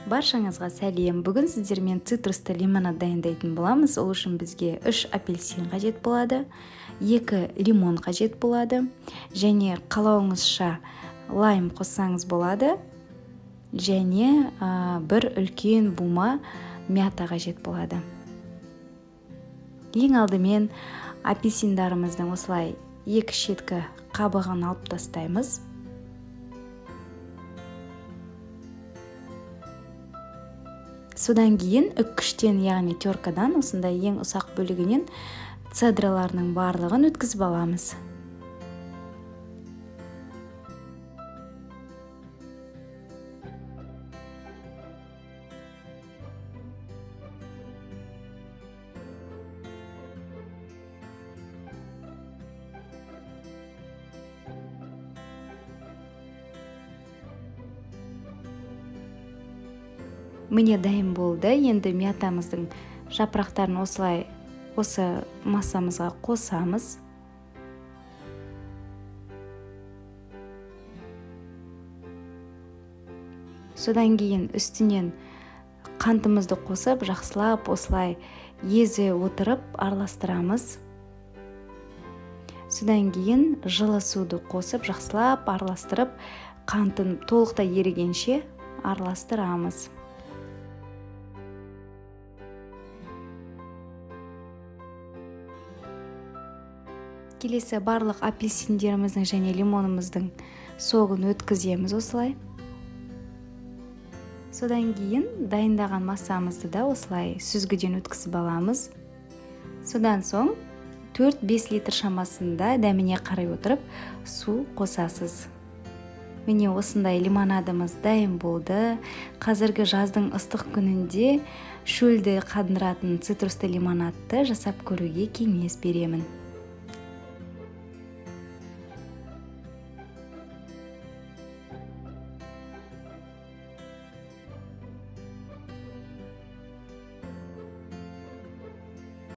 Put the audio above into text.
Баршаңызға сәлем. Бүгін сіздермен цитрусты лимонад дайындайтын боламыз. Ол үшін бізге 3 апельсин қажет болады, 2 лимон қажет болады, және қалауыңызша лайм қоссаңыз болады, және бір үлкен бума мята қажет болады. Ең алдымен апельсиндарымыздың осылай екі шеткі қабығын алып тастаймыз. Содан кейін үккіштен, яғни теркадан, осындай ең ұсақ бөлігінен цедраларының барлығын өткізіп аламыз. Міне дайын болды. Енді мятамыздың жапырақтарын осы массамызға қосамыз. Содан кейін үстінен қантымызды қосып, жақсылап осылай езі отырып араластырамыз. Содан кейін жылы суды қосып, жақсылап араластырып, қантын толықтай ерігенше араластырамыз. Келесі барлық апельсиндеріміздің және лимонымыздың согын өткіземіз осылай. Содан кейін дайындаған массамызды да осылай сүзгіден өткізіп аламыз. Содан соң 4-5 литр шамасында дәміне қарай отырып су қосасыз. Міне осындай лимонадымыз дайын болды. Қазіргі жаздың ыстық күнінде шөлді қандыратын цитрусты лимонадты жасап көруге кеңес беремін.